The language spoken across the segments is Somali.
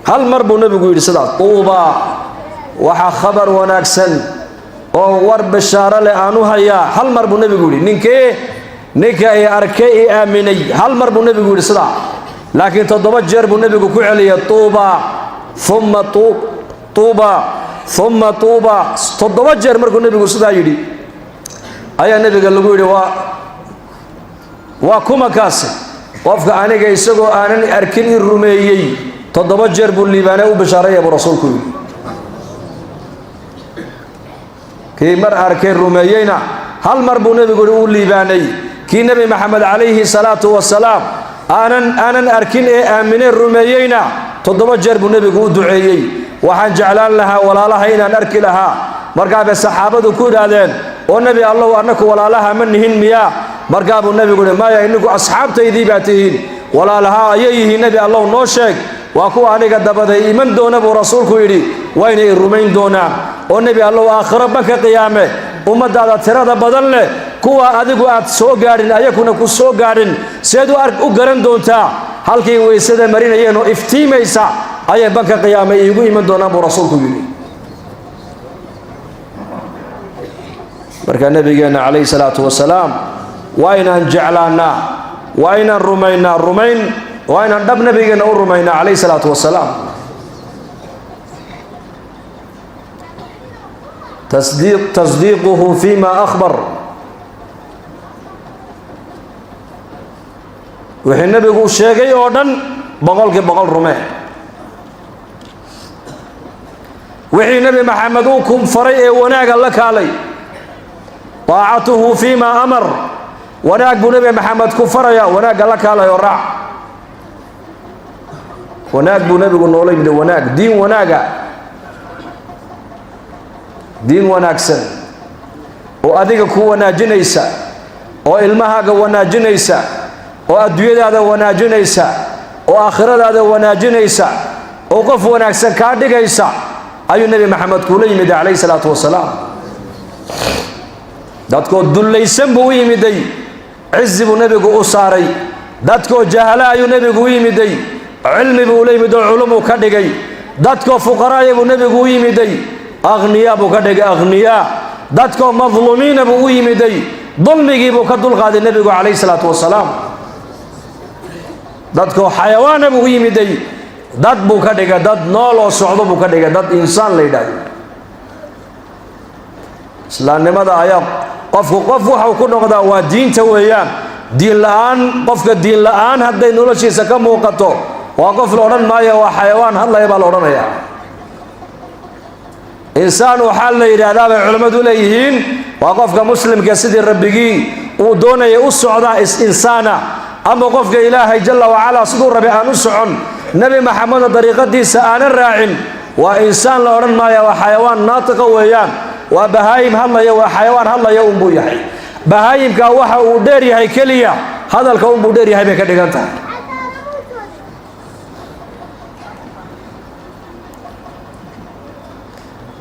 هل مربو نبي يقول صدا طوبى وحا خبر وناكسن أو ور بشارة لأنوها يا هل مربو نبي يقول نكا أركي آمني هل مربو نبي يقول صدا لكن تضبجر بالنبي يقول عليه طوبى ثم طوبى ثم طوبى تضبجر مربو النبي يقول صدا يدي أي النبي قال له يقول وكما كاسي وفق أنا جيسقو أنا أركني الروميي تضبجر بالليبانة وبشارية برسولكم كي مر أركن الروميينا هل مربو نبي يقول الليباني كي نبي محمد عليه الصلاة والسلام أنا أركن آمن الروميينا تضبجر بالنبي يقول دعيي وحن جعلان لها ولا لها إن نركي لها مرقاب الصحابة كود هذين والنبي الله أنك ولا لها منهن مياه مرقاب النبي يقول ما إنكم أصحاب تيذيباتهن ولا لها أيه النبي الله نوشك وأكو أنك دبده إيمان دون أبو رسولك يدي وين الرومين دونا والنبي الله آخر بك قيامه ومد هذا ترى بدل له كوا أديكوا أتسوقارين أيكون كسوقارين سيدو أرك أقرن دونتا هل كي ويسد مرينا ينو افتيميسا أيه بك قيامه يقول إيمان دون أبو رسولك يدي بركة النبي عليه الصلاة والسلام وين جعلنا وين الرومين وين دب نبينا الرومين عليه الصلاة والسلام تصديقه فيما أخبر وحين النبي يقول شيء أردن بقول رومين وحين النبي محمد كم فريق وناق لك علي طاعته فيما أمر وناق بنبي محمد كفريا وناق لك على يرع وناق بنبي قلنا ولي وناق دين وناق سن وأديك كو وناجنيسا وإلمها وناجنيسا وأدوية هذا وناجنيسا وآخرة هذا وناجنيسا وقف وناق سن كارديكيسا أي النبي محمد كولي مدى عليه الصلاة والسلام dadko dulaysan buu yimiday عز buu nabigu u saaray dadko jahala ayuu nabigu u yimiday cilmi buu leeyahay culumu ka dhigay dadko fuqaraay buu nabigu u yimiday aghniya buu ka dhigay aghniya dadko madluumiin buu u yimiday dulmigi buu ka dulqaaday nabigu kaleey salaatu wasalaam dadko xayawaan buu u yimiday dad buu ka dhigay dad nool oo socdo buu ka dhigay dad insaan leeyahay islaamnimada ayaa qof waxa uu ku noqdaa waa diinta weeyaan diin la'aan qofka diin la'aan haday noloshiisa ka muuqato waa qof la oran maayo waa xayawaan hadlaya baa la oranayaa insaan waxa la yiraahdaa culimadu leeyihiin waa qofka muslimka sidii rabbigii uu doonaya u socdaa insaana ama qofka ilaahay jalla wa ala sidoo rabbi aan u socon nabi maxamed dariiqadiisa aan raacin waa insaan la oran maayo waa xayawaan naatiqa weeyaan وبهايم هلا يا وحيوان هلا يا أم بويحي بهايم كواحد ودير هاي كلية هذا الكون بدير هاي بكذا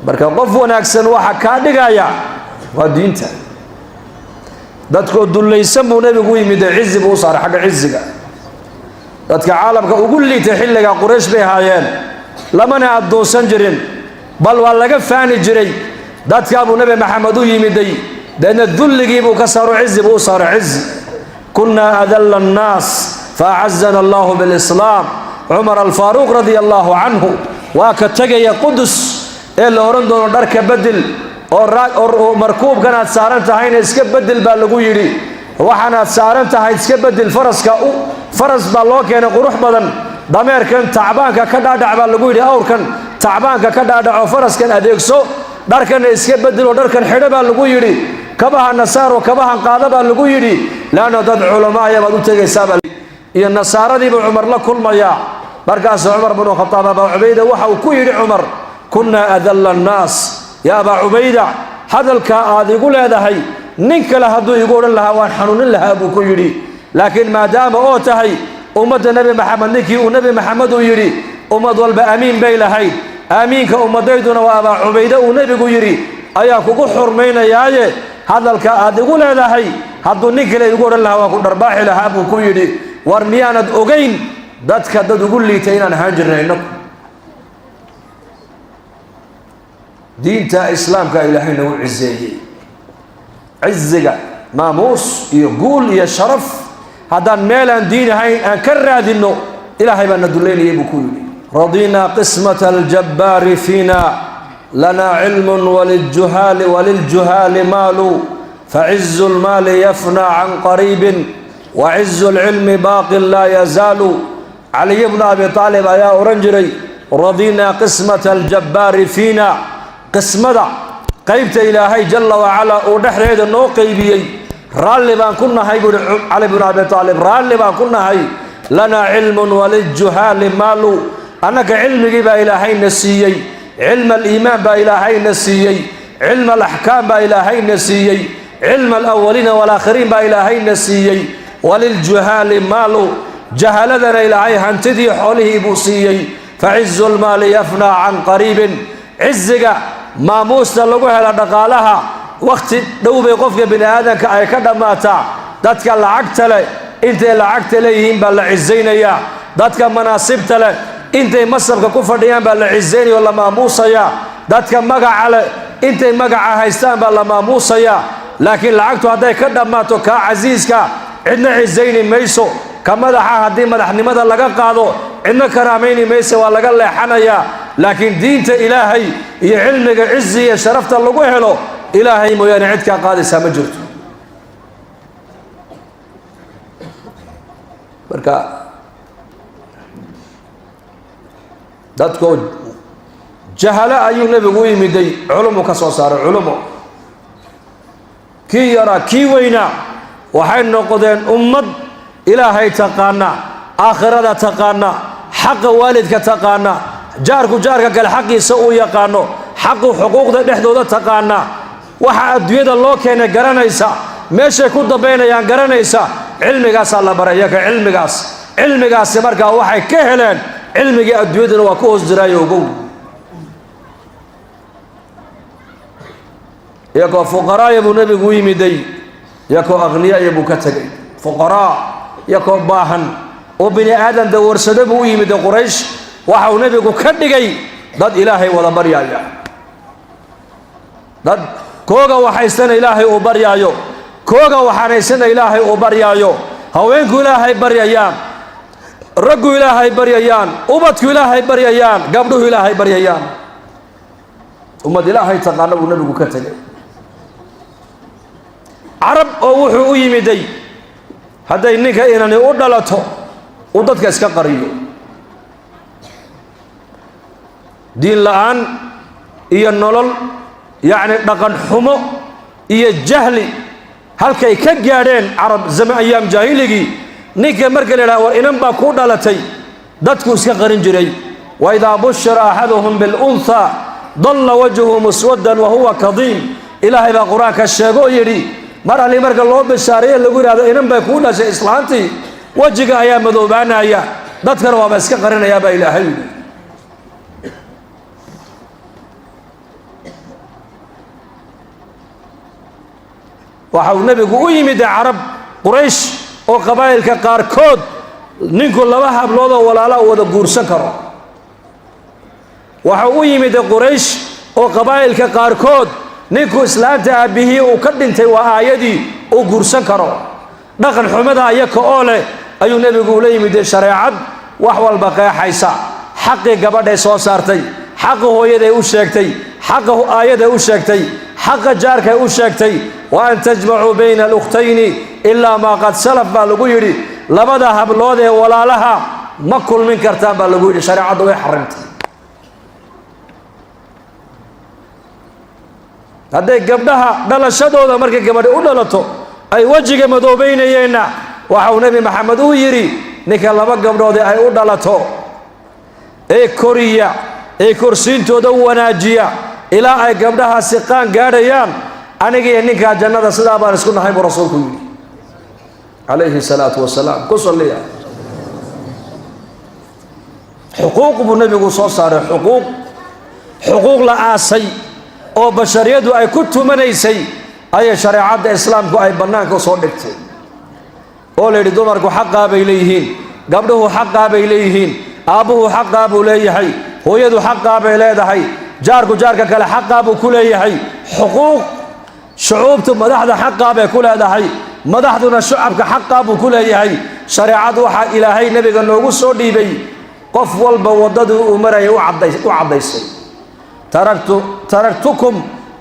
بركة قفوا أكسن واحد كادجايا ودينته دتكو دول يسموا نبي قوي مد عز بوصار حق عزك دتك عالم وقول لي تحل قريش بهايين لما نعدو سنجرين بل ولا جفاني جري دتك أبو نبي محمد يمدي لأن الذل جيبوا كسر عز بوصار عز كنا أذل الناس فأعزنا الله بالإسلام عمر الفاروق رضي الله عنه وكتجي قدس إلا أورندون درك بدل أو مركوب كانت سارنتها هين إسكب بدل بالجويري وحنا سارنتها هين إسكب بدل فرس بالله كان قروح بدن ضمير كان تعبان كذا دعب بالجويري أو كان تعبان كذا دعب فرس كان أديكسو در كان إسكب بدل ودر كان حدا بالجويري كبها النصارى وكبها قادة بالجويري لأنه ضد علماء يبدو تجي سبب يا النصارى دي بعمر لا كل ما يا بركاس عمر بن الخطاب أبو عبيدة وحو كويري عمر كنا أذل الناس يا أبا عبيدة هذا الكائن يقول هذا هي نك لهذا يقول لها وحنون لها أبو كيري لكن ما دام أوتهي أمة النبي محمد نكي ونبي محمد يري أمة والبأمين بين هاي آمين كأمتيدنا وأبا عبيدة ونبي يري أياك حرمين يا هذا الكائن يقول هذا هي هذا نك يقول لها وكن رباح لها أبو كيري ورميانة أجين دتك دد يقول لي تينا هاجرنا إنك دينتا إسلام كإلهي نوع عزيه عزك ماموس يقول يا شرف هذا ميلان دين هاي أنكر دينه إلهي بأن ندلين يبكون رضينا قسمة الجبار فينا لنا علم وللجهال مال فعز المال يفنى عن قريب وعز العلم باق لا يزال علي بن أبي طالب يا أورنجري رضينا قسمة الجبار فينا قسمة قيبت إلهي جل وعلا ونحن نو قيبيي رالي بان كنا هاي علي بن أبي طالب رالي بان كنا هاي لنا علم وللجهال مال أنك علمي با إلهي نسيي علم الإيمان با إلهي نسيي علم الأحكام با إلهي نسيي علم الأولين والآخرين با إلهي نسيي وللجهال مال جهلنا إلهي هنتدي حوله بوسيي فعز المال يفنى عن قريب عزك maamuusta lagu hela dhaqaalaha waqti dhow bay qofka bini aadanka ay ka dhamaataa dadka lacagta leh intay lacagta leeyihiin baa la cizaynaya dadka manaasibta leh intay masabka ku fadhiyaan baa la cizaynayo la maamuusaya dadka magaca leh intay magaca haystaan baa la maamuusaya laakiin lacagtu hadday ka dhamaato ka casiiska cidna cizayni mayso ka madaxa haddii madaxnimada laga qaado cidna karaamayni mayso waa laga leexanaya laakiin diinta ilaahay iyo cilmiga cizi iyo sharafta lagu helo ilaahay mooyaane cid ka qaadaysa ma jirto marka dadku jahala ayuu nabigu yimiday culumu ka soo saaray culumu kii yara kii weyna waxay noqdeen ummad ilaahay taqaana aakhirada taqaana xaq waalidka taqaana jaarku jaarka kale xaqiisa uu yaqaano xaqu xuquuqda dhexdooda taqaana waxa adduunyada loo keenay garanaysa meeshay ku dambeynayaan garanaysa cilmigaas la baraya ka cilmigaas markaa waxay ka heleen cilmiga adduunyada waa ku hoos jiraayo ogow yako fuqaraa buu nabigu yimiday yako aghniya buu ka tagay fuqaraa yako baahan oo bini aadan dawarsada buu yimiday quraysh waxa uu nabigu ka dhigay dad ilaahay wada baryaya dad kooga waxaysana ilaahay uu baryaayo kooga waxaanaysana ilaahay uu baryaayo haweenku ilaahay baryayaan raggu ilaahay baryayaan ubadku ilaahay baryayaan gabdhuhu ilaahay baryayaan ummad ilaahay taqaana uu nabigu ka tagay arab oo wuxuu u yimiday hadday ninka inani u dhalato uu dadka iska qariyo diin la'aan iyo nolol yacni dhaqan xumo iyo jahli halkay ka gaadheen carab zaman ayaam jaahiligii ninka marka la yidhaha war inan baa ku dhalatay dadku iska qarin jiray wa idaa bushira axaduhum bilunhaa dalla wajhuhu muswaddan wa huwa kadiim ilaahay baa qur-aanka sheego yidhi mar alli marka loo bishaareeye lagu yidhahdo inan bay kuu dhashay islaantii wejiga ayaa madoobaanaya dadkana waaba iska qarinayaa baa ilaahay yidhi waxa uu nabigu u yimid carab quraysh oo qabaa'ilka qaarkood ninku laba hablood oo walaala wada guursan karo waxa uu yimid quraysh oo qabaa'ilka qaarkood ninku islaanta aabihii uu ka dhintay waa aayadii uu guursan karo dhaqan xumada ayaka oo leh ayuu nabigu la yimid shareecad wax walba qeexaysa xaqi gabadhay soo saartay xaqi hooyaday u sheegtay xaqi aayaday u sheegtay xaqa jaarkay u sheegtay وأن تجمعوا بين الأختين إلا ما قد سلف بالغيري لبدا هبلود ولا لها ما كل من كرتان بالغيري شريعة دوي حرمت هذا قبلها دل الشدود مركي قبل أولته أي وجه مدو بين ينا وحو نبي محمد ويري نك لبا قبلود أي أولته أي كوريا أي كرسين تدو وناجيا إلى أي قبلها سقان قاريان anigii ninka jannada sidaa baan isku nahay buu rasuulku yiri alayhi salatu wasalaam ku salliya xuquuq buu nabigu soo saaray xuquuq la aasay oo bashariyadu ay ku tumanaysay ay shariicada islaamku ay banaanka soo dhigtay oo leeyahay dumarku xaq bay leeyihiin gabdhuhu xaq bay leeyihiin aabuhu xaq buu leeyahay hooyadu xaq bay leedahay jaarku jaarka kale xaqaa buu ku leeyahay xuquuq shucuubtu madaxda xaqaa bay ku leedahay madaxduna shacabka xaqaa buu ku leeyahay shareecadu waxaa ilaahay nabiga noogu soo dhiibay qof walba wadadu uu maray u cadaysay taraktukum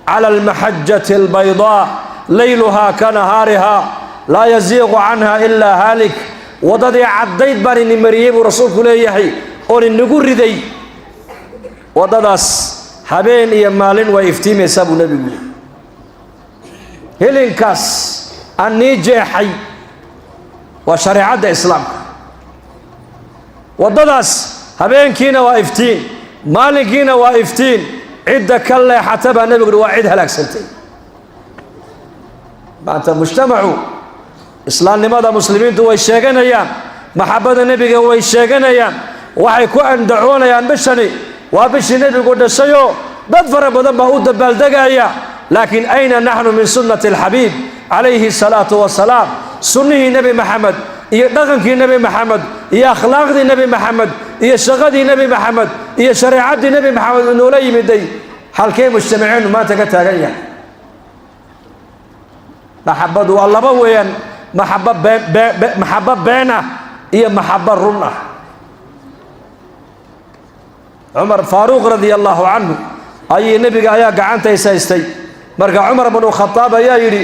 ala almahajjati albaydaa laylaha kanahariha la yaziiqu anha illa halik wadadii cadayd baan in mariyay buu rasuulku leeyahay oo inagu riday wadadaas habeen iyo maalin way iftiimaysaa buu nabigu helinkaas annii jeexay waa shareecada islaamka wadadaas habeenkiina waa iftiin maalinkiina waa iftiin cidda ka leexata baa nabigu waa cid halaagsantay maanta mujtamacu islaamnimada muslimiintu way sheeganayaan maxabada nabiga way sheeganayaan waxay ku andacoonayaan bishani waa bishii nabigu dhashayo dad fara badan baa u dabaaldegaya laakiin ayna nahnu min sunnati alxabiib calayhi salaatu wasalaam sunnihii nebi maxamed iyo dhaqankii nebi maxamed iyo akhlaaqdii nebi maxamed iyo shaqadii nebi maxamed iyo shareecadii nebi maxamed uu noola yimiday halkee mujtamaceenu maanta ka taagan yahay maxabadu waa laba weeyaan maxabo been ah iyo maxabo run ah cumar faaruuq radia allahu canhu ayay nebiga ayaa gacantaysa haystay marka cumar bnu khataab ayaa yidhi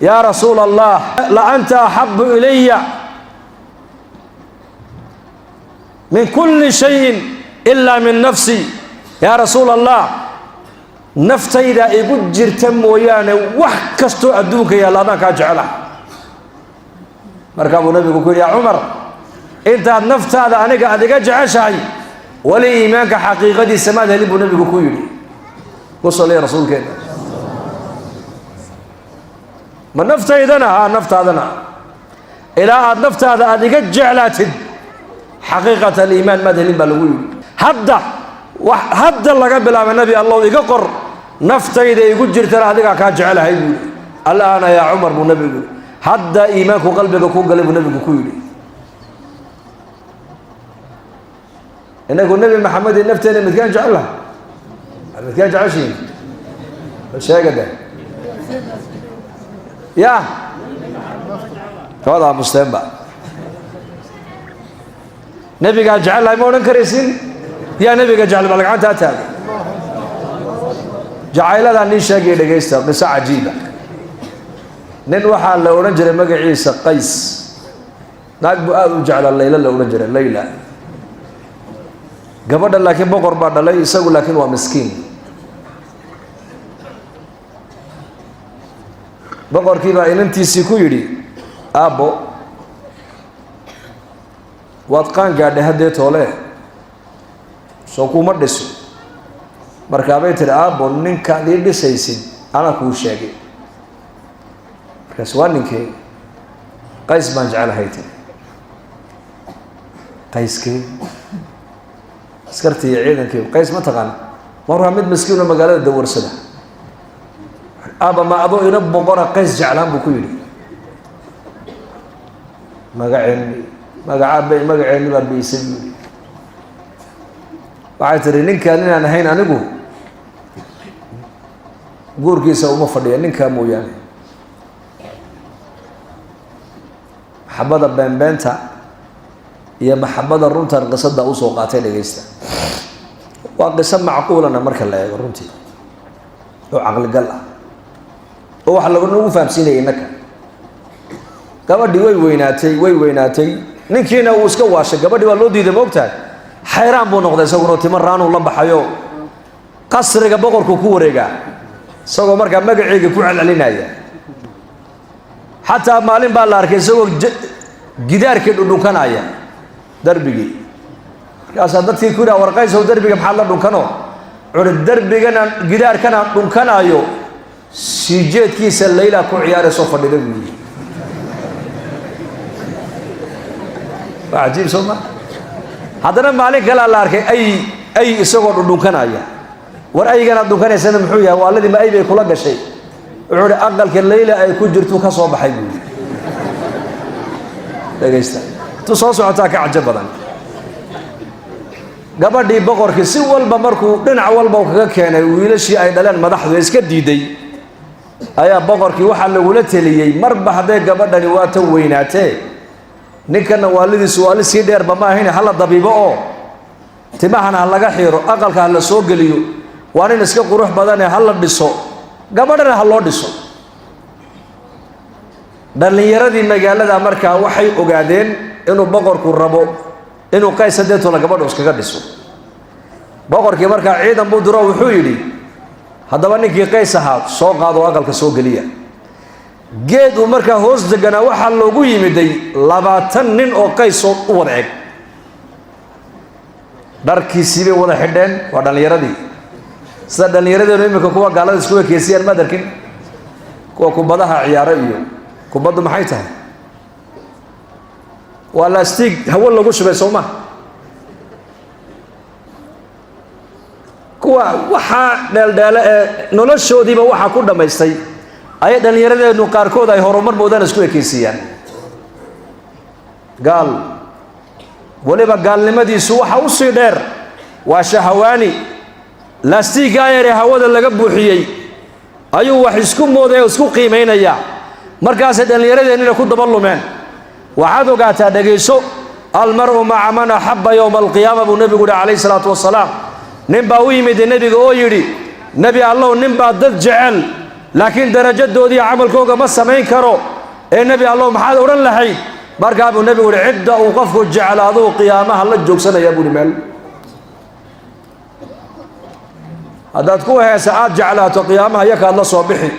yaa rasuul allah la anta axabu ilaya min kulli shayin ilaa min nafsi yaa rasuul allah naftayda igu jirta mooyaane wax kastoo adduunka yaalla adaan kaa jecela markaa buu nabigu ku yidhi yaa cumar intaad naftaada aniga aad iga jeceshahay wali iimaanka xaqiiqadiisa maad helin buu nabigu ku yidhi ku saliya rasuulkeena ma naftaydana haa naftaadana ilaa aad naftaada aad iga jeclaatid xaqiiqata aliimaan maad helin baa lagu yidhi hadda laga bilaaba nabi allow iga qor naftayda igu jirtana adigaa kaa jecelahay buu yidhi alaana yaa cumar buu nabigu yidhi hadda iimaanku qalbiga ku galay buu nabigu ku yidhi inagu nebi maxamed iyo nafteena midkaan jecelaha midkaan jeceshiin bal sheegada ya koodaa muslimba nebigaa jecelahay ma odhan karaysin yaa nebiga jecel bal gacantaa taaga jacayladaa nin sheegaya dhegaysta qiso cajiiba nin waxaa la odhan jiray magaciisa qays naag buu aada u jeclaa layla la odhan jiray layla gabadha laakiin boqor baa dhalay isagu laakiin waa miskiin boqorkii baa inantiisii ku yidhi aabbo waad qaan gaadhay haddee toole soo kuma dhiso markaabay tidhi aabbo ninkaad ii dhisaysid anaa kuu sheegay markaas waa ninkee qays baan jecelahay tiri qayskee askartii iyo ciidankii qays ma taqaana war waa mid miskiinoo magaalada dawarsada aabba ma adoo ina boqora qays jeclaan buu ku yidhi magaceenni baa biisay buu yidhi waxay tihi ninkaan inaan ahayn anigu guurkiisa uma fadhiya ninkaa mooyaane maxabada beenbeenta iyo maxabada runtan qisada usoo qaatay dhegaysta waa qiso macquulana marka la eego runtii oo caqligal ah oo wax nagu fahamsiinaya innaka gabadhii way weynaatay ninkiina uu iska waashay gabadhii waa loo diiday moogtahay xayraan buu noqday isaguna timo raanuu la baxayo qasriga boqorku ku wareegaa isagoo markaa magaceega ku celcelinaya xataa maalin baa la arkay isagoo gidaarkii dhudhunkanaya darbigii markaasaa dadkii ku yidhaha warqaysow darbiga maxaad la dhunkano curi darbigana gidaarkana dhunkanaayo sii jeedkiisa layla ku ciyaaraysoo fadhida buu yidhi waa cajiib soo ma haddana maalin kalea la arkay ay isagoo dhudhunkanaya war ayganaad dhunkanaysana muxuu yahay waaladii ma ay bay kula gashay wuxuu hi aqalka layla ay ku jirtu ka soo baxay buu yidhi dhegaysta tu soo socotaa ka cajo badan gabadhii boqorkii si walba markuu dhinac walba kaga keenay wiilashii ay dhaleen madaxdu iska diiday ayaa boqorkii waxa lagula taliyay marba haday gabadhani waa tan weynaatee ninkana waalidiisu waali si dheerba ma ahayn hal dabiibo oo timahana laga xiro aqalka la soo galiyo waa in iska qurux badan ee hal dhiso gabadhana hal loo dhiso dhalinyaradii magaalada markaa waxay ogaadeen inuu boqorku rabo inuu qays sadeeto la gabadho iskaga dhiso boqorkii markaa ciidan buu diro wuxuu yiri haddaba ninkii qays ahaa soo qaado aqalka soo galiya geed uu markaa hoos degana waxa loogu yimiday 20 nin oo qays u wada eg dharkiisii bay wada xidheen waa dhalinyaradii sida dhalinyaradeennu imika kuwa gaalada isku ekeysiyaan madarkin kuwa kubadaha ciyaaro iyo kubaddu maxay tahay waa lastig hawo lagu shubay Soomaa kuwa waxa dheeldheela ee noloshoodiiba waxa ku dhameystay ay dhalinyaradeenu qaarkood ay horumar moodaan isku ekeysiyaan gaal waliba gaalnimadiisu waxa u sii dheer waa shahawaani lastig ayre hawada laga buuxiyay ayuu wax isku mooday isku qiimeynaya markaas dhalinyaradeenu ku dabalumeen waxaad ogaataa dhageyso almar'u ma'a man ahabba yawm alqiyaamah bu nabigu alayhi salatu wasalaam nin baa u yimid nabiga oo yiri nabi allah nin baa dad jecel laakiin darajadoodii amalkooga ma sameyn karo ee nabi allah maxaad oran lahayd markaa buu nabigu cidda uu qofku jecelaado qiyaamaha la joogsanaya buu meel hadaad ku heesa aad jeclaato qiyaamaha yakaad la soo bixi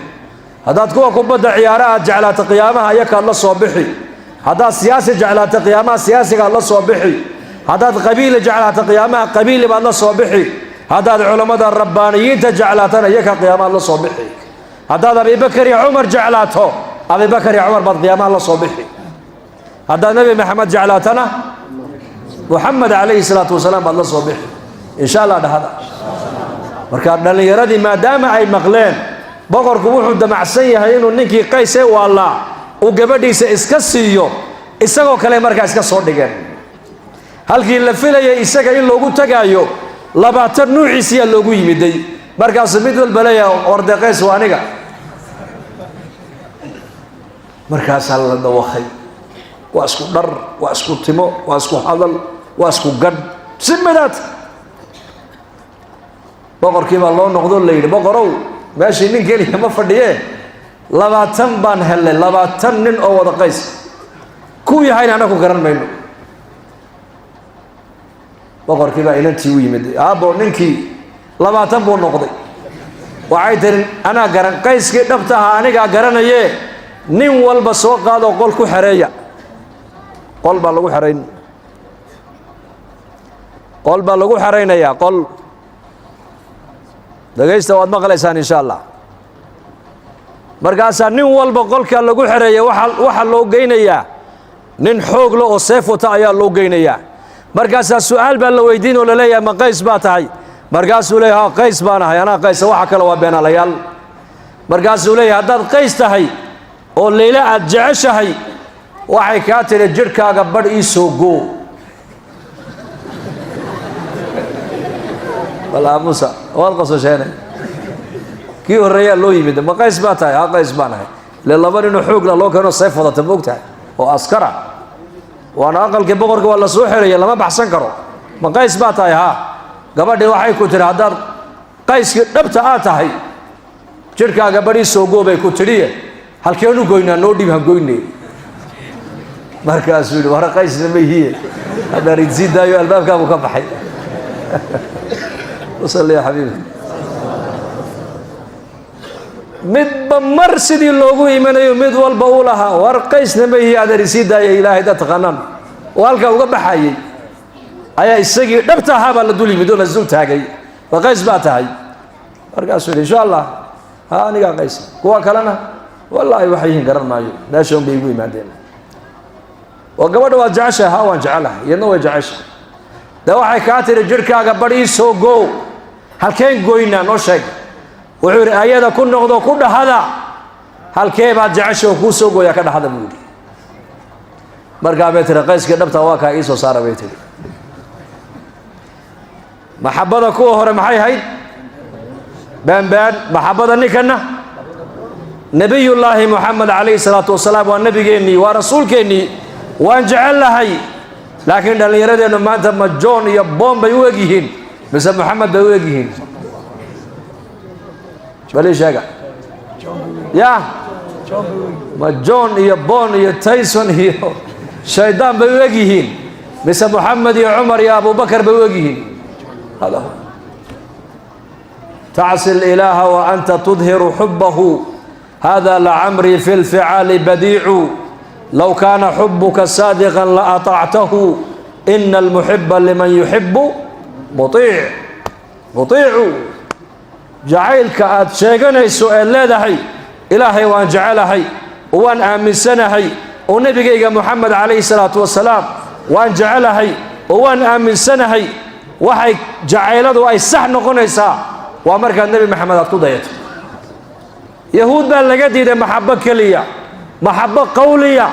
hadaad kuwa kubadda ciyaaraha aad jeclaato qiyaamaha yakaad la soo bixi hadaad siyaasi jeclaato qiyaamaha siyaasiga la soo bixi hadaad qabiil jeclaato qiyaamaha qabiil baad la soo bixi hadaad culimada rabbaaniyiinta jeclaatana yaka qiyaamaha la soo bixi hadaad Abu Bakr iyo Umar jeclaato Abu Bakr iyo Umar baad qiyaamaha la soo bixi hadaad Nabi Muhammad jeclaatana Muhammad alayhi salatu wasalaam baad la soo bixi insha Allah dhahada marka dhalinyaradii maadaama ay maqleen boqorku wuxuu damacsan yahay inuu ninkii qays ee waalaa uu gabadhiisa iska siiyo isagoo kale markaa iska soo dhigeen halkii la filayay isaga in loogu tagaayo 20 nuuciisa loogu yimiday markaas mid walba leeyahay orday qays waa aniga markaas la dawaqay waa isku dhar waa isku timo waa isku hadal waa isku gad simadaad boqorkii baa loo noqdo leeyay boqorow meeshii nin kaliya ma fadhiye 20 baan helay 20 nin oo wada qays ku yahay anagu garan mayno boqorkii baa inantii u yimid aabo ninkii 20 buu noqday waxay tirin ana garan qayskii dhabta ah aniga garanaye nin walba soo qaado qol ku xareeya qol baa lagu xareynaya qol dageysta waad maqlaysaan insha Allah markaas nin walba qolka lagu xareeyo waxa loo geynayaa nin xoog leh oo seefota ayaa loo geynayaa markaas su'aal baa la weydiin oo la leeyahay ma qays baa tahay markaas uu leeyahay qays baan ahay ana qays waxa kale waa beenaalayaal markaas uu leeyahay hadaad qays tahay oo leeyla aad jeceshahay waxay ka tiri jirkaaga badh ii soo goo wala Musa wal qasashana kii horeeya loo yimid ma qays baa tahay qays baan ahay le laba nin xoog la loo keeno sayf wada tabogtahay oo askara waana aqalka boqorka wala soo xiraya lama baxsan karo ma qays baa tahay gabadhii waxay ku tiri hadaad qayskii dhabta aad tahay jirkaaga bari soo goobay ku tiriye halkeenu goynaa noo dhib ha goynay markaas uu war qays ma yihiin hada rididaayo albaabka uu ka baxay وصلي يا حبيبي mid bamar sidii loogu iimanayo mid walba uu lahaa war qaysna ma yihiin adarisiida ilaahay dad qanaan walka uga baxayay ayaa isagii dhabta ahaa la dul yimid oo la soo taagay wa qays baa tahay markaas insha Allah aniga qays kuwa kalena wallahi waxay yihiin garan maayo meeshan bay igu imaadeen oo gabadha waa jeceshahay waan jecelahay iyadoo way jeceshahay da waxay ka tiri jirkaaga bari soo goo halkeen goyna noo sheeg wuxuu ayada ku noqdo ku dhahada halkee baad jecesho ku soo gooya ka dhahada muudi markaa bay tiri qayska dhabta waa ka ii soo saaray bay tiri محبة كوه هرم حي هاي بان بان محبة نكنا نبي الله محمد عليه الصلاة والسلام والنبي كني ورسول كني وان جعل هاي لكن اللي يريد انه ما انت مجون يبون بيوجهين بس محمد بيوجهين بليش هيك يا مجون يبون يتايسون هي شيطان بيوجهين بس محمد يا عمر يا ابو بكر بيوجهين هذا هو تعصي الإله وأنت تظهر حبه هذا لعمري في الفعال بديع لو كان حبك صادقا لأطعته إن المحب لمن يحب مطيع مطيع جعلك أتشيغني سؤال لا دهي إلهي وأن جعلهي وأن آمن سنهي ونبيك محمد عليه الصلاة والسلام وأن جعلهي وأن آمن سنهي وحي جعلته أي سحن قنيسا وأمرك النبي محمد أتقضيت يهود بان لقديد محبة كلية محبة قولية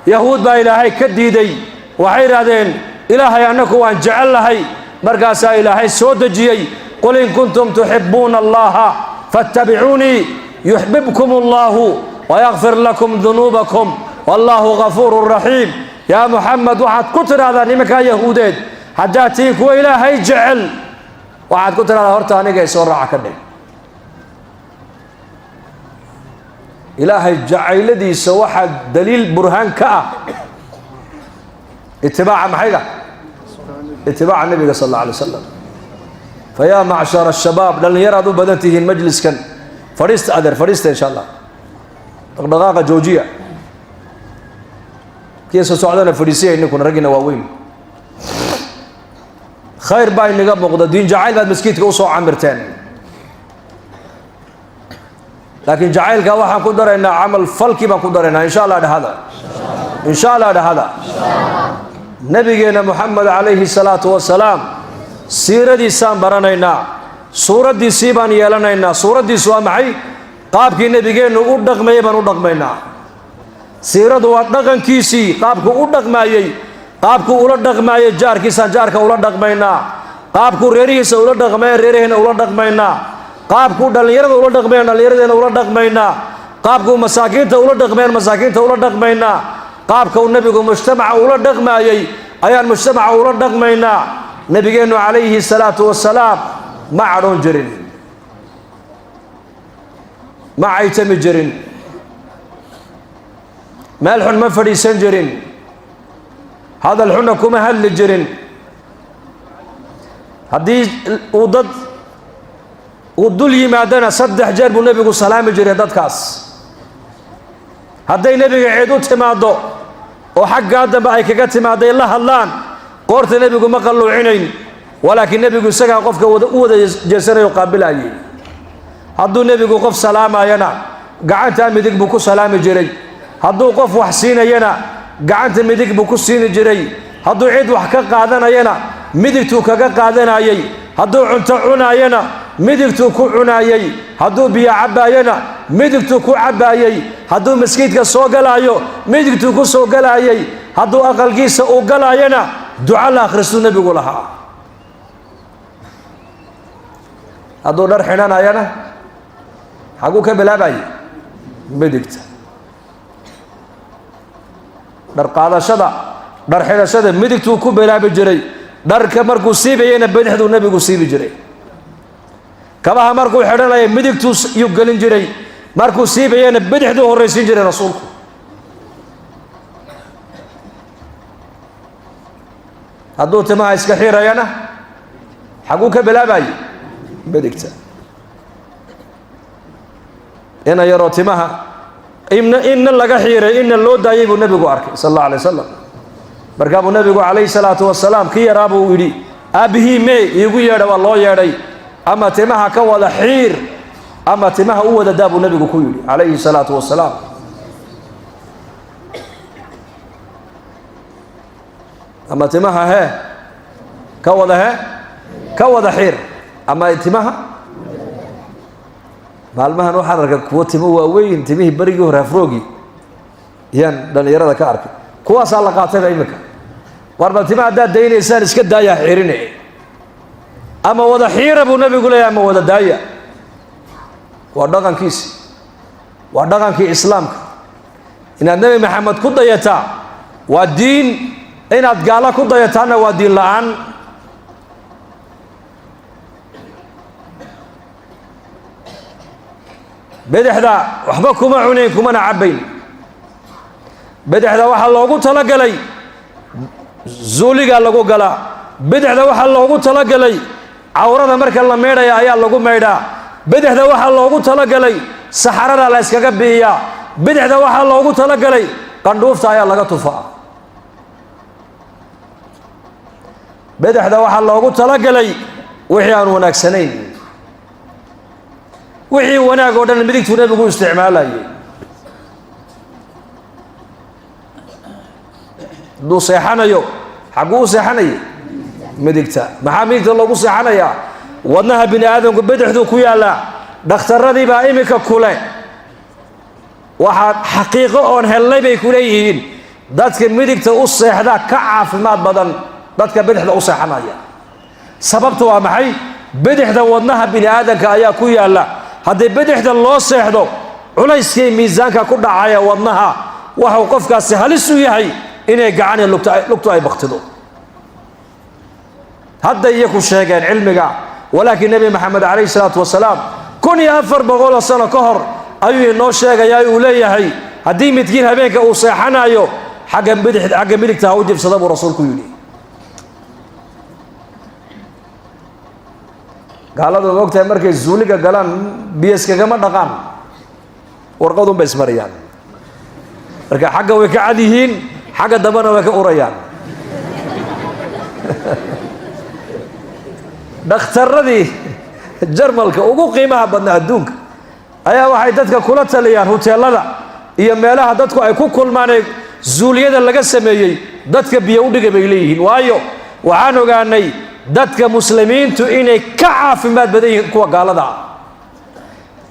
يهود بان إلهي كديدي وحير هذين إلهي أنك وأن جعل لهي مرقاسا إلهي سودجي قل إن كنتم تحبون الله فاتبعوني يحببكم الله ويغفر لكم ذنوبكم والله غفور رحيم يا محمد وحد كتر هذا نمك يهودين حجاتيك وإلهي جعل وحد كتر هذا هرتاني جاي سورة عكدي إلهي جعل دي سواحد دليل برهان كأ اتباع محيدا اتباع النبي صلى الله عليه وسلم فيا معشر الشباب لن يرادوا بدنته المجلس كان فريست أدر فريست إن شاء الله دقاقة جوجية كيسو سعودنا فريسية إنكم رجنا واوين خير باي نقاب مقددين جعل بعد مسكيتك وصو عمرتين لكن جعلك واحد قدر إن عمل فلكي ما قدر إن شاء الله هذا إن شاء الله هذا نبينا محمد عليه الصلاة والسلام سيرة دي سام برانينا سورة دي سيبان يلانينا سورة دي سوا معي قابك نبينا أودق ميبان أودق مينا سيرة دو أدقن كيسي قابك أودق مايي قابك أولدق مايي جار كيسان جارك أولدق مينا قابك ريريس أولدق مايي ريريهن أولدق مينا qaabku dhalinyarada ula dhaqmeen dhalinyaradeena ula dhaqmaynaa qaabku masaakiinta ula dhaqmeen masaakiinta ula dhaqmaynaa qaabka uu nabigu mujtamaca ula dhaqmaayay ayaan mujtamaca ula dhaqmaynaa nabigeenu calayhi salaatu wasalaam ma cadhoon jirin ma caytami jirin meel xun ma fadhiisan jirin hadal xunna kuma hadli jirin haddii uu dad ودول يمادنا صدح جرب النبي سلام جري ددكاس هدي نبي عيدو تمادو وحق ادم اي كغا تمادو الله هلان قورت نبي ما قلوعينين ولكن نبي سغا قفك ودا جسره يقابلاي هدو نبي قف سلام اينا غعنتا ميدق بو سلام جري هدو قف وحسينينا غعنتا ميدق بو سين جري هدو عيد wax ka qaadanayna midigtu kaga qaadanayay هدو cunto cunayna midigtu ku cunayay haduu biyo cabaayana midigtu ku cabaayay haduu maskiidka soo galaayo midigtu ku soo galayay haduu aqalkiisa uu galayana duca la akhristo nabigu lahaa haduu dhar xidhanayana xagu ka bilaabay midigta dhar qaadashada dhar xidhashada midigtu ku bilaabi jiray dharka markuu siibayna bidixdu nabigu siibi jiray kabaha markuu xidhanay midigtu yu galin jiray markuu siibayna bidixdu horeysin jiray rasuulku haduu timaha iska xirayana xagu ka bilaabay bidigta ina yaro timaha inna laga xiray inna loo daayay buu nabigu arkay sallallahu alayhi wasallam markaa buu nabigu alayhi salaatu wasalaam ki yaraaba uu yidhi aabihii mee iigu yeedha waa loo yeedhay ama timaha ka wada xiir ama timaha u wada daa buu nabigu ku yidhi alayhi salaatu wasalaam ama timaha ka wada xiir ama timaha maalmahan waxaan arkay kuwa timo waaweyn timihii barigii hore afroogi yaan dhalinyarada ka arkay kuwaasaa la qaatayba imika warba timaha haddaad daynaysaan iska daayaa xirinay أما وذا حيرة أبو نبي يقول أما وذا داية ودغن كيس ودغن كي إسلامك إن النبي محمد كده يتا والدين إن أتقال كده يتانا والدين لعن بدح ذا وحبكم عينيكم أنا عبين بدح ذا وحال الله قلت لك لي زولي قال لكو قلا بدح ذا وحال الله قلت لك لي عورة مركا الله ميدا يا أيال لكو ميدا بدح ذا وحال الله قلت لك لي سحرنا لا اسكاك بيا بدح ذا وحال الله قلت لك لي قندوفت أيال لك تفا بدح ذا وحال الله قلت لك لي وحيان وناك سنين وحي وناك ودن مديك تنبقوا استعمالا دو سيحانا يو حقو سيحانا مديكتا محا مديكتا الله سيحانا يا ودنها بني آدم بدح ذو كويا لا دختر ردي بائمك كولي واحد حقيقة أون هاللي بيكوليهين دادك مديكتا أصيحدا كعاف ماد بدن دادك بدح ذو سيحانا يا سببتها محي بدح ذو ودنها بني آدم كأيا كويا لا هذا بدح ذو الله سيحدو علايسكي ميزانك كودا عايا ودنها وحو قفكا سيحاليسو يحي إني قاعني لقطة أي بقتدو هذا يكون شيئا علمك ولكن النبي محمد عليه الصلاة والسلام كن يأفر بقول سنة كهر أيوه نو شيئا يا أولي هاي هدي متكين هبينك أوصيحنا أيو حقا ملك تهودي بصداب رسولك يولي قال هذا الوقت مركز زوليك قالان بيسك كما دقان ورقودهم باسمريان مركز حقا وكعديهين حاجة دبنا وك أوريان دختر ذي جرملك وقو قيمة بدنا الدونك أيها واحد دتك كلها تليان هوتيل لا هي مالها دتك أي كل ما زولية اللي قسمي دتك بيودك بيليهن وايو وعنو قاني دتك مسلمين تو إني كعاف ما بديه كوا قال ذا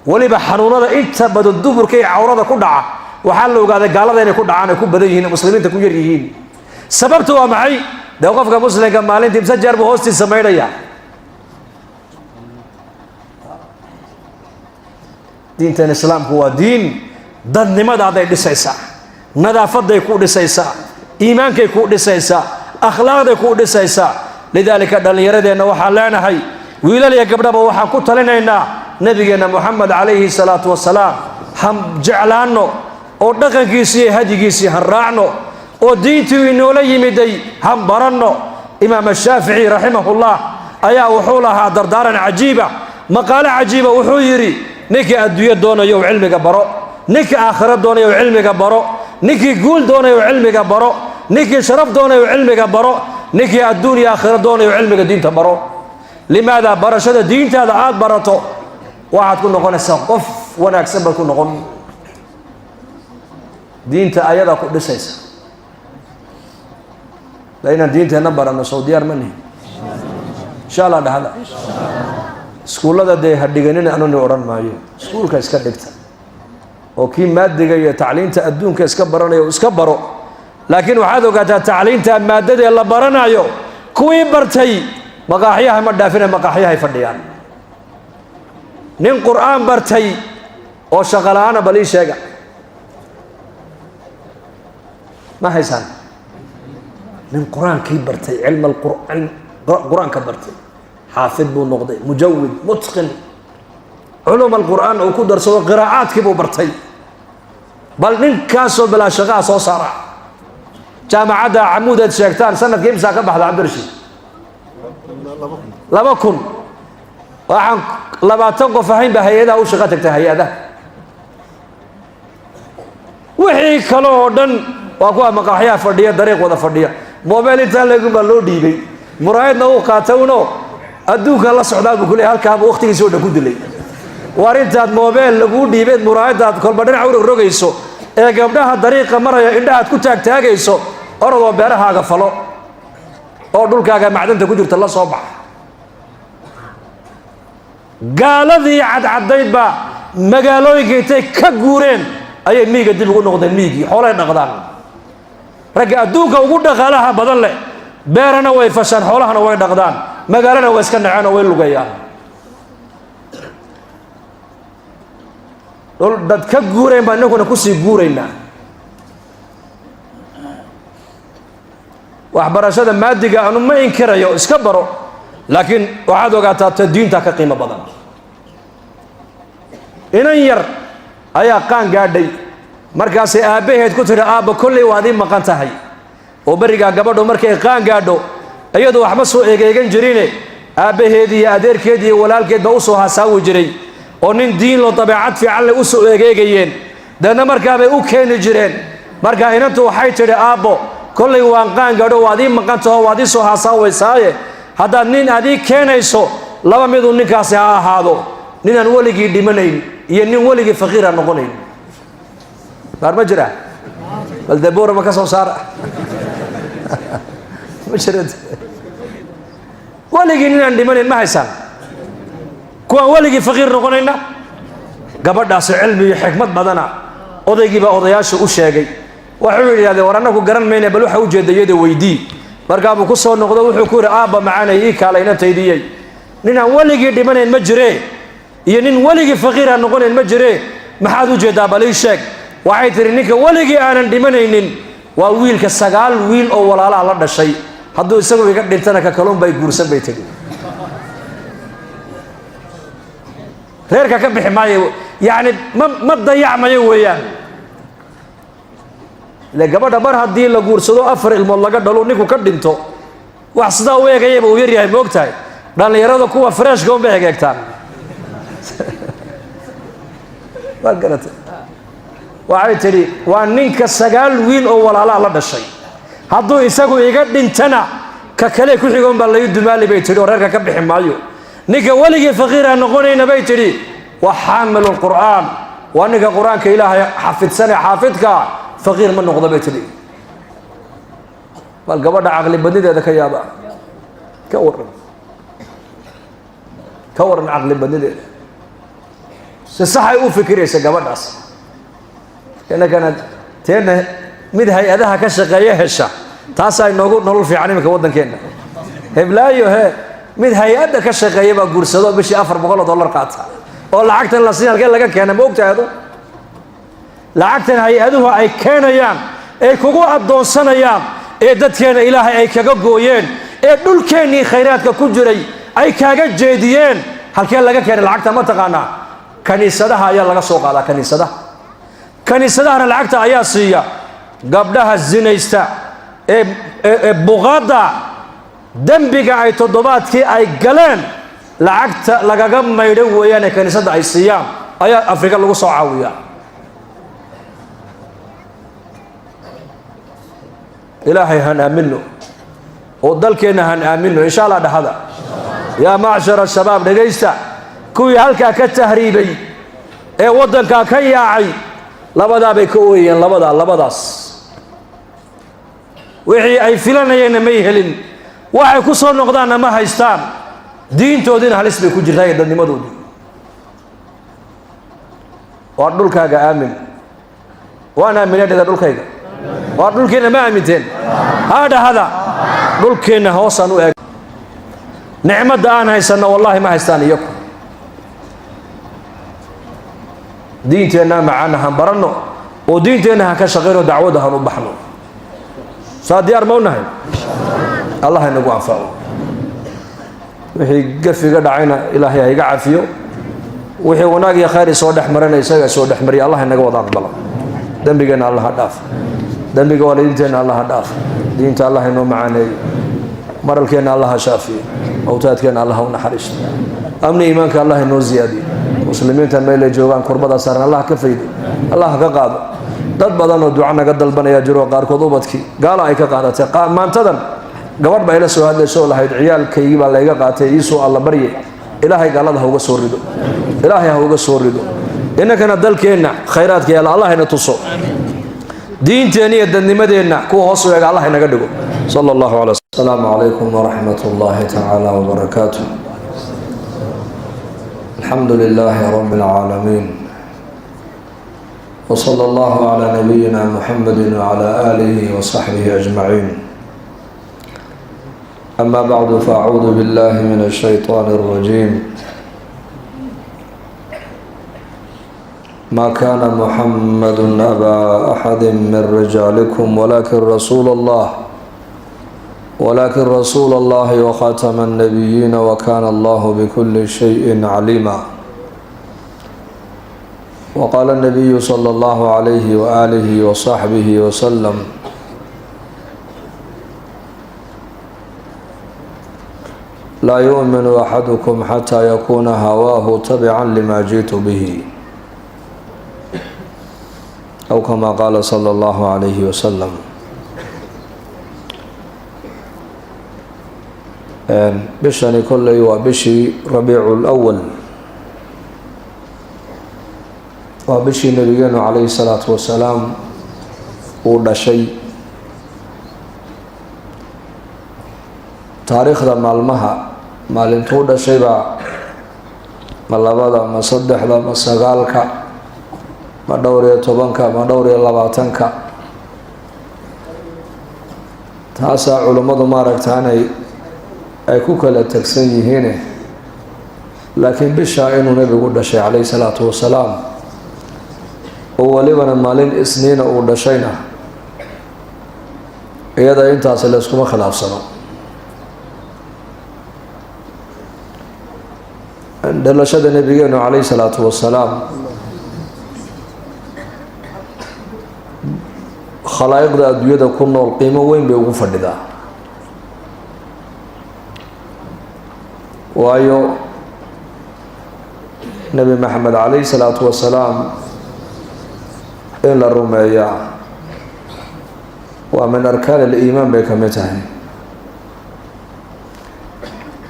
ولي بحنونا أنت بدو الدبر كي عورضة كدعة وحلو قاعد قال ذا يكون دعانا يكون بديهين المسلمين تكون يريهين سببته معي ده وقفك مسلم كان مالين تمسجر بهوستي سميرة يا دين تن الإسلام هو دين ضد نمد هذا الدسيسة نظافة يكون دسيسة إيمان يكون دسيسة أخلاق يكون دسيسة لذلك دل يرد أنه وحلانا هاي ويلا لي قبل ما وحنا كنت لنا إن نبينا محمد عليه الصلاة والسلام هم جعلانه oo dhaqankiisa iyo hadigiisa han raacno oo diintu inoo yimiday han baranno imaam shaafici rahimahullah ayaa wuxuu lahaa dardaaran cajiiba maqaale cajiiba wuxuu yiri ninka adduunyo doonayo cilmiga baro ninka aakhira doonayo cilmiga baro ninka guul doonayo cilmiga baro ninka sharaf doonayo cilmiga baro ninka adduunyo aakhira doonayo cilmiga diinta baro limaada barashada diintaada aad barato waxaad ku noqonaysaa qof wanaagsan baa ku noqon دينتا أيضا كل سيسا لأن دينتا نبرنا سعودية أرمني إن شاء الله هذا سكول هذا ده هديجانين أنا نوران معي سكول كإسكاب دكتور وكي مادة جاية تعليم تأدون كإسكاب برنا يو إسكاب برو لكن وحده قاعد تعليم مادة ده الله برنا يو كوي برتي مقاحيها ما دافنا مقاحيها يفرديان نين قرآن برتي أو شغلانة بلي شيء ما هيسان من قرآن كبرتي علم القرآن قرآن كبرتي حافظ بو نقضي مجود متقن علوم القرآن وكدر سوى قراءات كبو برتي بل من كاسو بلا شغاء سو صارع جامعة عمودة شيكتان سنة كيف ساكب بحث عبد الرشيد لما كن وعن لما تنقف فهين بهيدا وشغتك تهيدا وحي كالودن وأقوى مقاحية فردية دريق وذا فردية موبايل إنتان لكم بلو ديبي مرايدنا وقاتونو أدوك الله سعودات بكل هالكاب وقتي يسود كود لي وارنتاد موبايل لقو ديبي مرايدات كل بدن عور الرجيسو إيه قبلها الطريقة مرة إنها تكون تاجيسو أرضو بيرها قفلو أو دول كاجا معدن تكون جرت الله صباح قال ذي عديد با مقالوي كيتي كجورين أي ميجا دي بيقول نقدر ميجي حوالي نقدان رجع دوكا وجود خالها بدل له بيرنا ويفشل حولها نوي نقدان magaalana waa iska naceen oo way lugayaan dad ka guureen baan innaguna kusii guuraynaa waxbarashada maadiga anu ma inkirayo iska baro laakiin waxaad ogaataa ta diinta ka qiimo badan inan yar ayaa qaan gaadhay markaasay aabbaheed ku tidhi aabba kolley waad ii maqan tahay oo berigaa gabadhu markay qaan gaadho iyadu waxba soo egeegan jirine aabbaheed iyo adeerkeed iyo walaalkeed baa u soo hasaawi jiray oo nin diin loo dabeecad fiican leh u soo egeegayeen deedna markaabay u keeni jireen markaa inantu waxay tidhi aabbo kolley waan qaan gaadho waad ii maqan taho waad ii soo hasaawaysaaye haddaad nin aad ii keenayso laba miduu ninkaasi ha ahaado ninaan weligii dhimanayn iyo nin weligii faqiira noqonayn baar ma jira bal daboora ma ka soo saara ma jira weligii ninaan dhimanayn ma haysaan kuwaan weligii faqiir noqonayna gabadhaasi cilmi iyo xikmad badana odaygii baa odayaasha u sheegay wuxuu yidhahdee war annagu garan mayna bal waxa u jeedayada weydii markaabuu ku soo noqdo wuxuu ku yidhi aabba macaanay ii kaalayna taydiyey ninaan weligii dhimanayn ma jire iyo nin weligii faqiira noqonayn ma jire maxaad u jeedaa bal ii sheeg waxay tihi ninka weligii aanan dhimanaynin waa wiilka 9 wiil oo walaalaha la dhashay hadduu isagu iga dhintana ka kaluun bay guursan bay tiri reerka ka bixi maayo yacni ma dayacmayo weeyaan le gabadha mar haddii la guursado 4 ilmood laga dhalo ninku ka dhinto wax sidaa u eegayaba uu yar yahay moogtahay dhallinyarada kuwa freshka unbay egeegtaan waa garatay waxay tidhi waa ninka 9 wiil oo walaalaha la dhashay hadduu isagu iga dhintana ka kale ku xigoon baa lagu dumaali bay tidhi oo reerka ka bixi maayo ninka weligii faqiira noqonayna bay tidhi waa xaamilul qur'aan waa ninka qur-aanka ilaahay xafidsan ee xaafidka faqiir ma noqdo bay tidhi bal gabadha caqli badnideeda ka yaaba ka waran caqli badnideeda si saxay u fikiraysa gabadhaas inagana teena mid hay-adaha ka shaqeeya hesha taasaa inoogu nolol fiican iminka waddankeenna heblaayo mid hay-adda ka shaqeeya baa guursado bishii $400 qaata oo lacagtan la siin halkee laga keena ma ogtahay adu lacagtan hay-aduhu ay keenayaan ee kugu addoonsanayaan ee dadkeena ilaahay ay kaga gooyeen ee dhulkeennii khayraadka ku jiray ay kaaga jeediyeen halkee laga keenay lacagta ma taqaanaa kaniisadaha ayaa laga soo qaadaa kaniisadahana lacagta ayaa siiya gabdhaha zinaysta ee buqaadda dembiga ay toddobaadkii ay galeen lacagta lagaga maydho weeyaan ee kaniisadda ay siiyaan ayaa afrika lagu soo caawiyaa ilaahay han aamino oo dalkeenna han aamino insha allah dhahada yaa macshara shabaab dhegaysta kuwii halkaa ka tahriibay ee waddankaa ka yaacay labadaa bay ka ooyeen labadaas wixii ay filanayeenna may helin waxay ku soo noqdaanna ma haystaan diintoodiina halis bay ku jirtaa iyo dadnimadoodii waa dhulkaaga aamin waan aaminadhada dhulkayga waa dhulkeenna ma aaminteen haa dhahada dhulkeenna hoosaan u eeg nicmadda aan haysanno wallaahi ma haystaan iyaku diinteenna macaana han baranno oo diinteenna han ka shaqayno dacwadda han u baxno saa diyaar ma u nahay allah inagu anfaco wixii gafiga dhacayna ilaahay ha iga cafiyo wixii wanaag iyo khayr soo dhex marana isaga soo dhex mariya allah inaga wada aqbalo dembigeenna allah ha dhaaf dembiga waalidiinteenna allah ha dhaaf diinta allah inoo macaaneeyo maralkeenna allah ha shaafiyo awtaadkeenna allah ha u naxariisto amni iimaanka allah inoo ziyaadiyo muslimiintan meelay joogaan kurbada saaran allah ka faydo allah ka qaado dad badan oo duco naga dalbanaya jiro qaarkood ubadkii gaala ay ka qaadatay maantadan gabadh baa ila soo hadlayso oo lahayd ciyaalkaygii baa layga qaatay iisoo alla barye ilaahay gaalada ha uga soo rido ilaahay ha uga soo rido innakana dalkeenna khayraadka yaalla allah ina tuso diinteenna iyo dadnimadeenna kuwa hoos u eega allah inaga dhigo sala allahu calaa asalaamu calaykum waraxmat ullaahi tacaala wabarakaatuh الحمد لله رب العالمين وصلى الله على نبينا محمد وعلى آله وصحبه أجمعين أما بعد فأعوذ بالله من الشيطان الرجيم. ما كان محمد أبا أحد من رجالكم ولكن رسول الله وخاتم النبيين وكان الله بكل شيء عليما. وقال النبي صلى الله عليه وآله وصحبه وسلم: لا يؤمن أحدكم حتى يكون هواه تبعا لما جئت به، أو كما قال صلى الله عليه وسلم. bishani kolley waa bishii rabiicu lawal, waa bishii nabigeenu calayhi salaatu wasalaam uu dhashay. taariikhda maalmaha maalintuu dhashaybaa ma labada ma saddexda ma sagaalka ma dhowr iyo tobanka ma dhowr iyo labaatanka, taasaa culummadu maaragtaanay ay ku kala tagsan yihiine, laakiin bishaa inuu nebigu dhashay calayhi salaatu wasalaam oo walibana maalin isniina uu dhashayna iyada intaasi layskuma khilaafsano. dhalashada nebigeenu calayhi salaatu wasalaam khalaa'iqda adduunyada ku nool qiimo weyn bay ugu fadhidaa, waayo nebi maxamed calayhi salaatu wasalaam in la rumeeyaa waa min arkaan aliimaan bay ka mid tahay.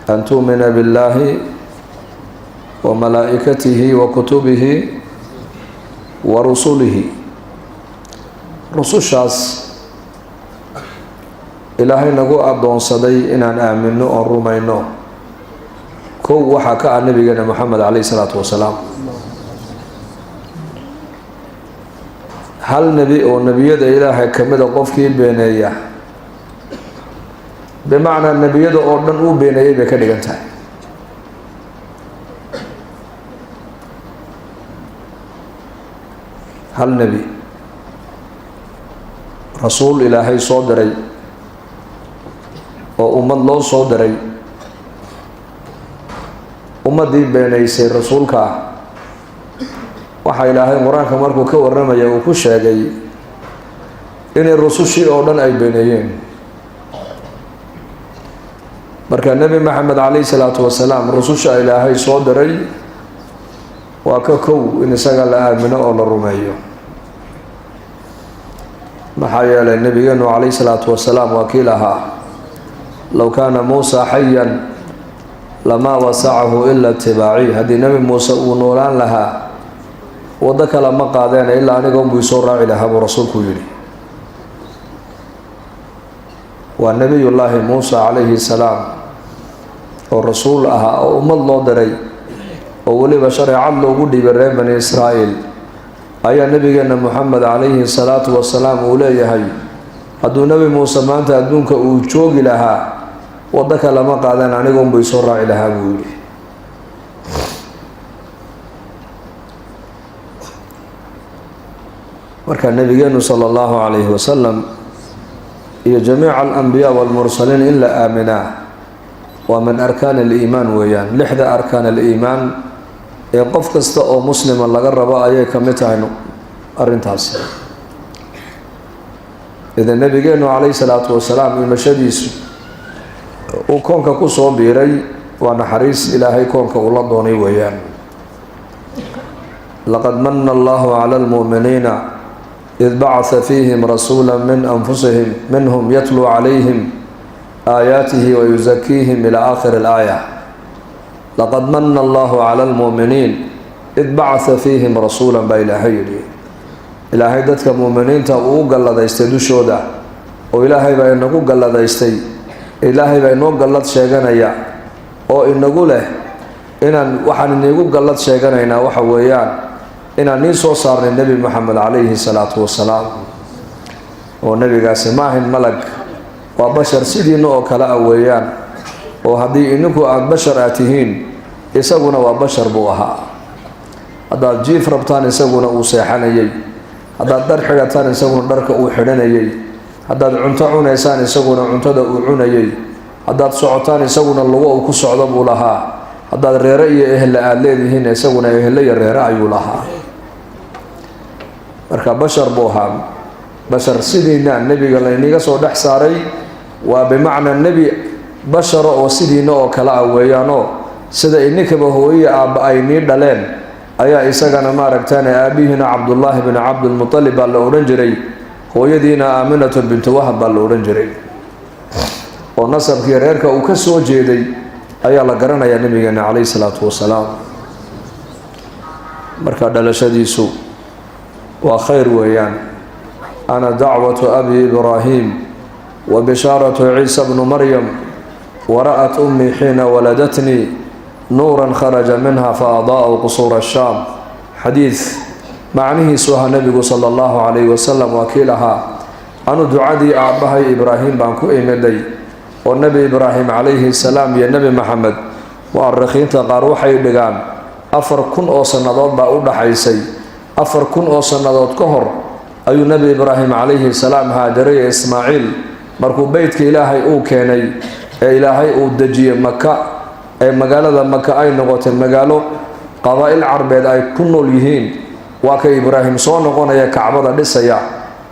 an tu'mina billaahi wa malaa'ikatihi wa kutubihi wa rusulihi. rusushaas ilaahay nagu addoonsaday inaan aamino oon rumayno, kow waxaa ka ah nabigeena moxamed calayhi salaatu wasalaam. hal nebi oo nebiyada ilaahay ka mida qofkii beeneeya, bimacnaa nebiyada oo dhan uu beeneeyay bay ka dhigan tahay. hal nebi, rasuul ilaahay soo diray oo ummad loo soo diray, ummaddii beenaysay rasuulka ah, waxaa ilaahay qur-aanka markuu ka warramaya uu ku sheegay inay rusushii oo dhan ay beeneeyeen. marka nebi maxamed calayhi salaatu wasalaam rususha ilaahay soo diray waa ka kow in isaga la aamino oo la rumeeyo. maxaa yeelay nebigeenu calayhi salaatu wasalaam waa kii lahaa: low kaana muusa xayan lamaa wasacahu ila itibaaci. haddii nebi muuse uu noolaan lahaa waddo kale ma qaadeen ilaa aniga unbuu isoo raaci lahaa buu rasuulku yidhi. waa nebiyullaahi muusa calayhi salaam oo rasuul ahaa oo ummad loo diray oo weliba shareecad loogu dhiibay reer bani israa'iil, ayaa nebigeena moxamed calayhi salaatu wasalaam uu leeyahay: hadduu nebi muuse maanta adduunka uu joogi lahaa waddo kale ma qaadeen aniga unbuu isoo raaci lahaa buu yidhi. marka nebigeenu sala allahu calayhi wasalam iyo jamiica alambiyaa waalmursaliin in la aaminaa waa min arkaan aliimaan weeyaan. lixda arkaan aliimaan ee qof kasta oo muslima laga rabo ayay ka mid tahay arrintaasi. idan nebigeenu calayhi salaatu wasalaam imashadiisu uu koonka ku soo biiray waa naxariis ilaahay koonka ula doonay weeyaan. laqad manna allahu cala almu'miniina id bacatha fiihim rasuula min anfusihim minhum yatluu calayhim aayaatihi wa yusakiihim ila aakhiri alaaya. laqad manna allahu cala almu'miniin id bacatha fiihim rasuulan baa ilaahay yidhi. ilaahay dadka mu'miniinta uu u galladaystay dushooda, oo ilaahay baa inagu galladaystay, ilaahay baa inoo gallad sheeganaya oo inagu leh inaan waxaan iniigu gallad sheeganaynaa waxa weeyaan inaan nii soo saarnay nebi moxamed calayhi salaatu wasalaam. oo nebigaasi ma ahayn malag وبشر سيدين أو كلا أويان وهذه إنكو أن بشر آتيهين يسوون وبشر بوها هذا جيف ربطان يسوون وسيحانيي هذا در حياتان يسوون درك وحنانيي هذا عنتعون يسان يسوون عنتدا وعنيي هذا صعطان يسوون اللواء وكسعد بولها هذا الريري أهل الذين يسوون أهل الريري لها marka bashar boohan bashar sidiina nabiga la inaga soo dhax saaray waa bimaana nabi bashar oo sidiina oo kala weeyano sida inkaba hooyo aab ay ni dhaleen ayaa isagana ma aragtaan aabihina Abdullah ibn Abdul Muttalib la oran jiray hooyadiina Aaminatu bint Wahab la oran jiray oo nasabkii reerka uu ka soo jeeday ayaa la garanayaa nabigeena kaleey salaatu wasalaam marka dhalashadiisu وخير ويان أنا دعوة أبي إبراهيم وبشارة عيسى بن مريم ورأت أمي حين ولدتني نورا خرج منها فأضاء قصور الشام حديث معنيه سوها النبي صلى الله عليه وسلم وكيلها أنا دعادي أبها إبراهيم بانكو إيمدي والنبي إبراهيم عليه السلام يا نبي محمد وأرخين تقاروحي بغان أفر كن أوصى نضاد بأود حيسي 4,000 oo sanadood ka hor ayuu nabi Ibrahim alayhi salaam haajaray Ismaaciil markuu beedka Ilaahay uu keenay ee Ilaahay uu dajiyay Makka ee magaalada Makka ay noqotay magaalo qabaa'il Carbeed ay ku nool yihiin waa ka Ibrahim soo noqonaya Kacbada dhisaya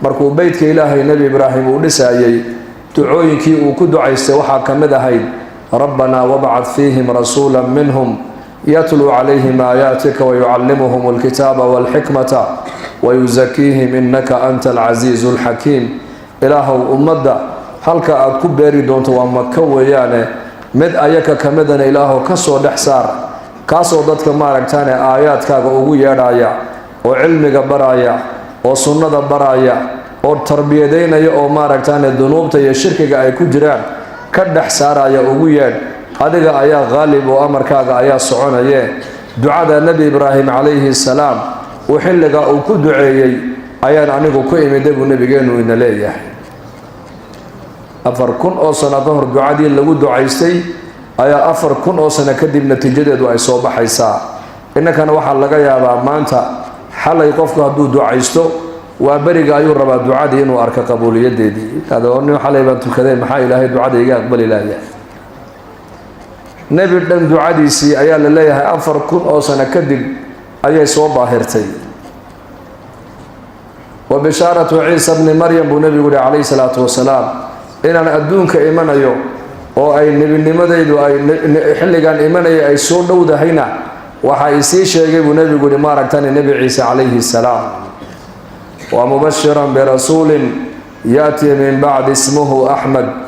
markuu beedka Ilaahay nabi Ibrahim uu dhisayay ducooyinkii uu ku ducaystay waxa kamid ahayd rabbana wab'ath fiihim rasuulan minhum يتلو عليهم آياتك ويعلمهم الكتاب والحكمة ويزكيهم إنك أنت العزيز الحكيم إله أمدا هلك أكبري دونت ومكويانه مد أيك كمدن إله كسو دحسار كاسو دتك ماركتانه آياتك ugu yeedhaya oo cilmiga baraya oo sunnada baraya oo tarbiyadeynaya oo maaragtaane dunuubta iyo shirkiga ay ku jiraan ka dhaxsaaraya ugu yeedh adiga ayaa gaalib oo amarkaaga ayaa soconaya ducada nabi Ibrahim alayhi salaam oo xilliga uu ku duceeyay ayaan anigu ku imiday buu nabigeenu ina leeyahay 4,000 oo sano ka hor ducadii lagu ducaystay ayaa 4,000 oo sano kadib natiijadeedu ay soo baxaysaa innakana waxa laga yaabaa maanta xalay qofku hadduu ducaysto waa bariga ayuu rabaa ducadii inuu arko qabuuliyadeedii hada oo nin xalay baan tukaday maxaa Ilaahay ducada iga aqbali lahayaa nabi dhan ducadiisii ayaa la leeyahay 4,000 oo sano kadib ayay soo baahirtay wa bisharatu Isa ibn Maryam bu nabigu alayhi salatu wasalaam inaan adduunka imanayo oo ay nabinimadaydu ay xilligan imanay ay soo dhowdahayna waxa ay sii sheegay bu nabigu ma aragtay nabi Isa alayhi salaam wa mubashiran bi rasulin yati min ba'd ismuhu Ahmad